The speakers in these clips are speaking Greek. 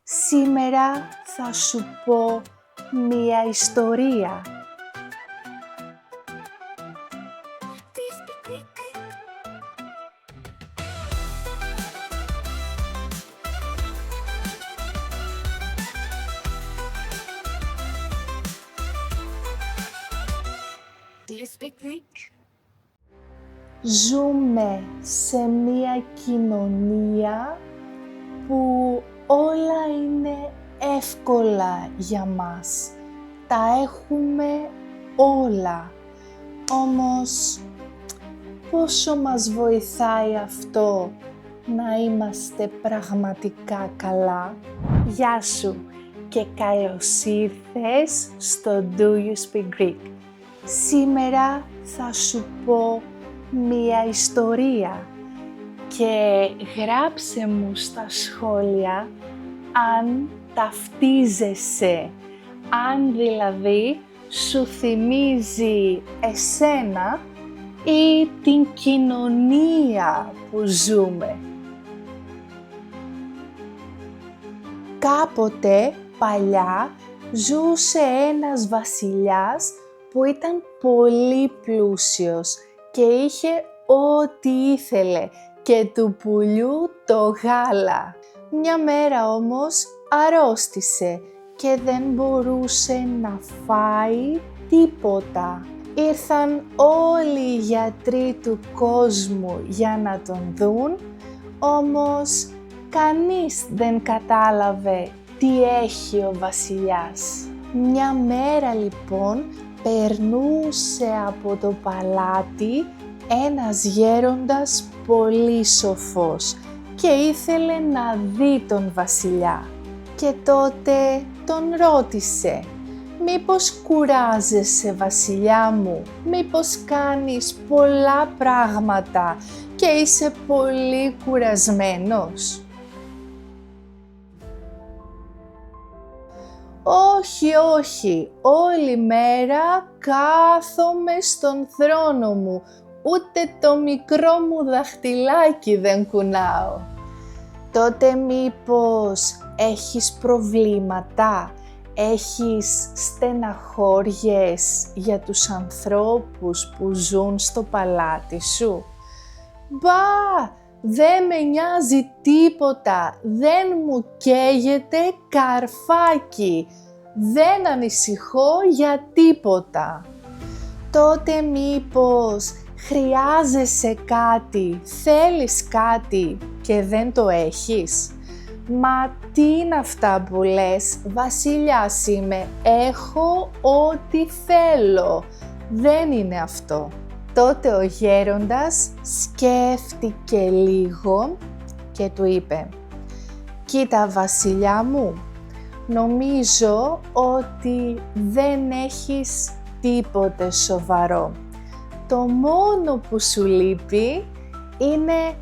Σήμερα θα σου πω μία ιστορία. Ζούμε σε μία κοινωνία που όλα είναι εύκολα για μας. Τα έχουμε όλα. Όμως, πόσο μας βοηθάει αυτό να είμαστε πραγματικά καλά? Γεια σου και καλώς ήρθες στο Do You Speak Greek. Σήμερα θα σου πω μία ιστορία και γράψε μου στα σχόλια αν ταυτίζεσαι, αν δηλαδή σου θυμίζει εσένα ή την κοινωνία που ζούμε. Κάποτε παλιά ζούσε ένας βασιλιάς που ήταν πολύ πλούσιος και είχε ό,τι ήθελε και του πουλιού το γάλα. Μια μέρα όμως αρρώστησε και δεν μπορούσε να φάει τίποτα. Ήρθαν όλοι οι γιατροί του κόσμου για να τον δουν, όμως κανείς δεν κατάλαβε τι έχει ο βασιλιάς. Μια μέρα λοιπόν περνούσε από το παλάτι ένας γέροντας πολύ σοφός και ήθελε να δει τον βασιλιά. Και τότε τον ρώτησε «Μήπως κουράζεσαι, βασιλιά μου, μήπως κάνεις πολλά πράγματα και είσαι πολύ κουρασμένος?» «Όχι, όχι, όλη μέρα κάθομαι στον θρόνο μου, ούτε το μικρό μου δαχτυλάκι δεν κουνάω». «Τότε μήπως έχεις προβλήματα, έχεις στεναχώριες για τους ανθρώπους που ζουν στο παλάτι σου?» «Μπα, δεν με νοιάζει τίποτα, δεν μου καίγεται καρφάκι, δεν ανησυχώ για τίποτα». «Τότε μήπως χρειάζεσαι κάτι, θέλεις κάτι και δεν το έχεις?» «Μα τι είναι αυτά που λες, βασιλιάς είμαι, έχω ό,τι θέλω». «Δεν είναι αυτό». Τότε ο γέροντας σκέφτηκε λίγο και του είπε «Κοίτα βασιλιά μου, νομίζω ότι δεν έχεις τίποτε σοβαρό. Το μόνο που σου λείπει είναι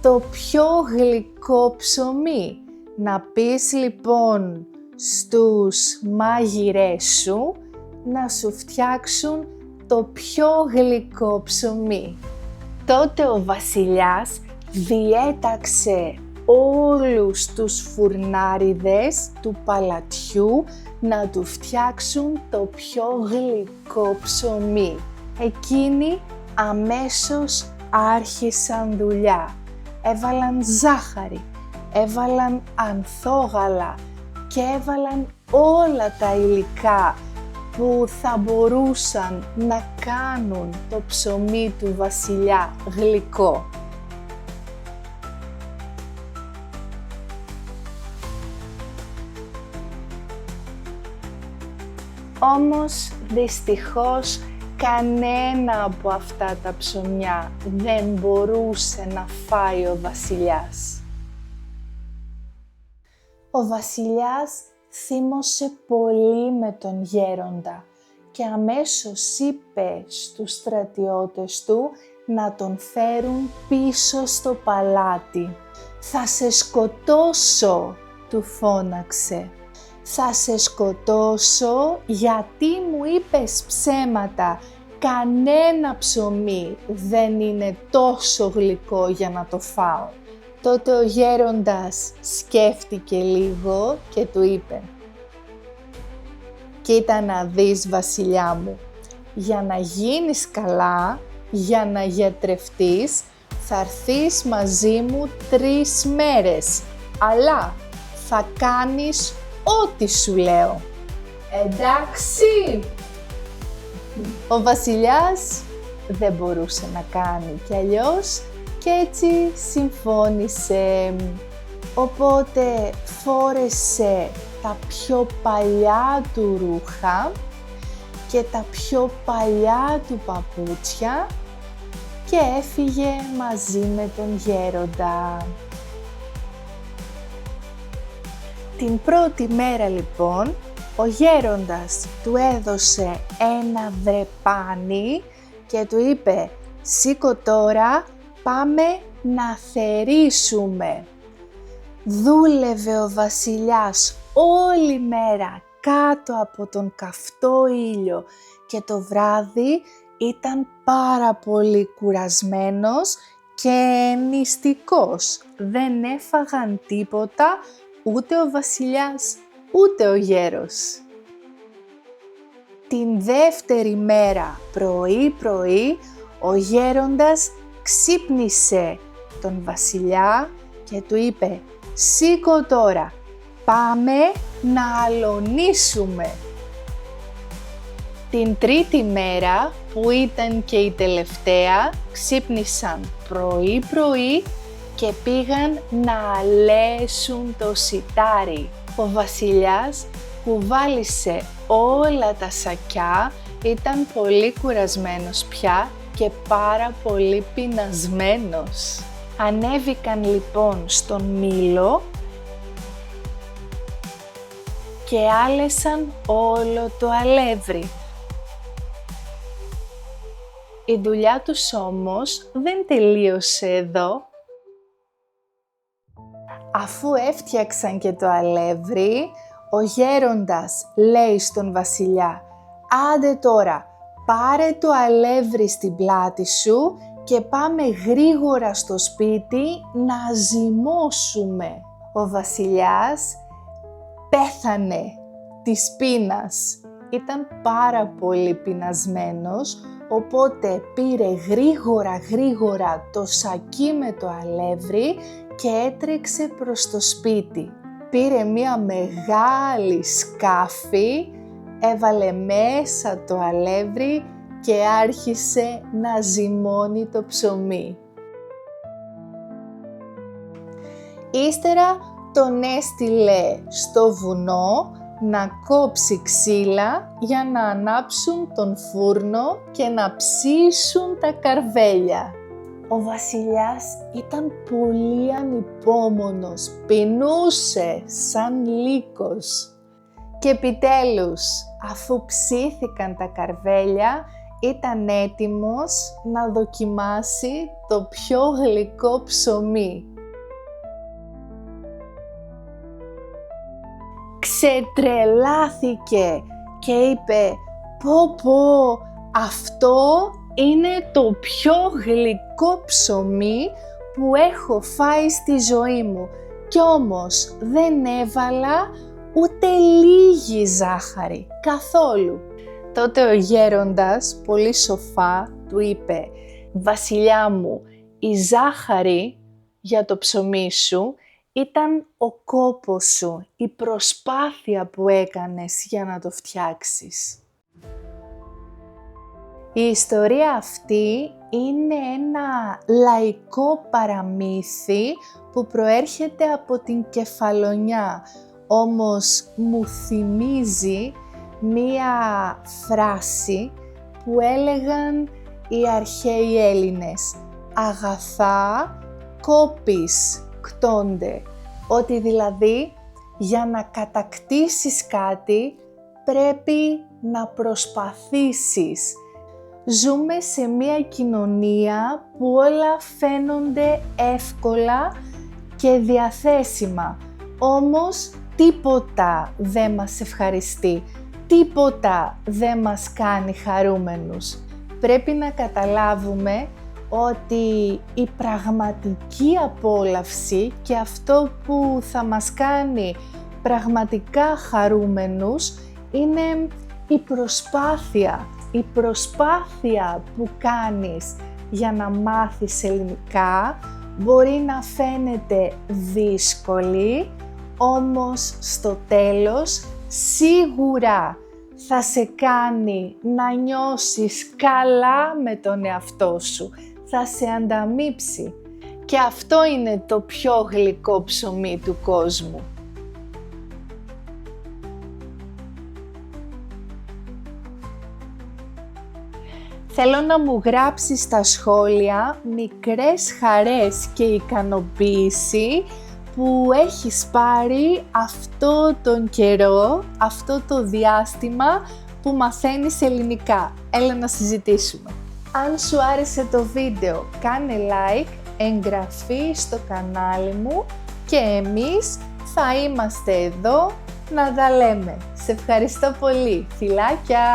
το πιο γλυκό ψωμί. Να πεις λοιπόν στους μάγειρές σου να σου φτιάξουν το πιο γλυκό ψωμί». Τότε ο βασιλιάς διέταξε όλους τους φουρνάριδες του παλατιού να του φτιάξουν το πιο γλυκό ψωμί. Εκείνοι αμέσως άρχισαν δουλειά. Έβαλαν ζάχαρη, έβαλαν ανθόγαλα και έβαλαν όλα τα υλικά που θα μπορούσαν να κάνουν το ψωμί του βασιλιά γλυκό. Όμως δυστυχώς κανένα από αυτά τα ψωμιά δεν μπορούσε να φάει ο βασιλιάς. Ο βασιλιάς θύμωσε πολύ με τον γέροντα και αμέσως είπε στους στρατιώτες του να τον φέρουν πίσω στο παλάτι. «Θα σε σκοτώσω», του φώναξε. «Θα σε σκοτώσω γιατί μου είπες ψέματα. Κανένα ψωμί δεν είναι τόσο γλυκό για να το φάω. Τότε ο γέροντας σκέφτηκε λίγο και του είπε «Κοίτα να δεις, βασιλιά μου, για να γίνεις καλά, για να γιατρευτείς, θα έρθεις μαζί μου 3 μέρες, αλλά θα κάνεις ό,τι σου λέω. Εντάξει!» Ο βασιλιάς δεν μπορούσε να κάνει κι αλλιώς και έτσι συμφώνησε. Οπότε φόρεσε τα πιο παλιά του ρούχα και τα πιο παλιά του παπούτσια και έφυγε μαζί με τον γέροντα. Την πρώτη μέρα λοιπόν, ο γέροντας του έδωσε ένα δρεπάνι και του είπε «Σήκω τώρα, πάμε να θερήσουμε». Δούλευε ο βασιλιάς όλη μέρα κάτω από τον καυτό ήλιο και το βράδυ ήταν πάρα πολύ κουρασμένος και νηστικός. Δεν έφαγαν τίποτα ούτε ο βασιλιάς ούτε ο γέρος. Την δεύτερη μέρα πρωί-πρωί ο γέροντας ξύπνησε τον βασιλιά και του είπε «Σήκω τώρα, πάμε να αλωνίσουμε». Την τρίτη μέρα, που ήταν και η τελευταία, ξύπνησαν πρωί-πρωί και πήγαν να αλέσουν το σιτάρι. Ο βασιλιάς κουβάλισε όλα τα σακιά, ήταν πολύ κουρασμένος πια και πάρα πολύ πεινασμένος. Ανέβηκαν λοιπόν στον μήλο και άλεσαν όλο το αλεύρι. Η δουλειά τους όμως δεν τελείωσε εδώ. Αφού έφτιαξαν και το αλεύρι, ο γέροντας λέει στον βασιλιά «Άντε τώρα, πάρε το αλεύρι στην πλάτη σου και πάμε γρήγορα στο σπίτι να ζυμώσουμε». Ο βασιλιάς πέθανε της πείνας. Ήταν πάρα πολύ πεινασμένος, οπότε πήρε γρήγορα το σακί με το αλεύρι και έτρεξε προς το σπίτι. Πήρε μία μεγάλη σκάφη, έβαλε μέσα το αλεύρι και άρχισε να ζυμώνει το ψωμί. Ύστερα τον έστειλε στο βουνό να κόψει ξύλα για να ανάψουν τον φούρνο και να ψήσουν τα καρβέλια. Ο βασιλιάς ήταν πολύ ανυπόμονος, πεινούσε σαν λύκος. Και επιτέλους, αφού ψήθηκαν τα καρβέλια, ήταν έτοιμος να δοκιμάσει το πιο γλυκό ψωμί. Ξετρελάθηκε και είπε «Πω, αυτό είναι το πιο γλυκό ψωμί που έχω φάει στη ζωή μου κι όμως δεν έβαλα ούτε λίγη ζάχαρη, καθόλου». Τότε ο γέροντας πολύ σοφά του είπε «Βασιλιά μου, η ζάχαρη για το ψωμί σου ήταν ο κόπος σου, η προσπάθεια που έκανες για να το φτιάξεις». Η ιστορία αυτή είναι ένα λαϊκό παραμύθι που προέρχεται από την Κεφαλονιά, όμως μου θυμίζει μία φράση που έλεγαν οι αρχαίοι Έλληνες «Αγαθά κόπης κτώνται», ότι δηλαδή για να κατακτήσεις κάτι πρέπει να προσπαθήσεις. Ζούμε σε μία κοινωνία που όλα φαίνονται εύκολα και διαθέσιμα, όμως τίποτα δεν μας ευχαριστεί, τίποτα δεν μας κάνει χαρούμενους. Πρέπει να καταλάβουμε ότι η πραγματική απόλαυση και αυτό που θα μας κάνει πραγματικά χαρούμενους είναι η προσπάθεια. Η προσπάθεια που κάνεις για να μάθεις ελληνικά μπορεί να φαίνεται δύσκολη, όμως στο τέλος σίγουρα θα σε κάνει να νιώσεις καλά με τον εαυτό σου, θα σε ανταμείψει. Και αυτό είναι το πιο γλυκό ψωμί του κόσμου. Θέλω να μου γράψεις στα σχόλια μικρές χαρές και ικανοποίηση που έχεις πάρει αυτό τον καιρό, αυτό το διάστημα που μαθαίνεις ελληνικά. Έλα να συζητήσουμε. Αν σου άρεσε το βίντεο, κάνε like, εγγραφή στο κανάλι μου και εμείς θα είμαστε εδώ να τα λέμε. Σε ευχαριστώ πολύ. Φιλάκια!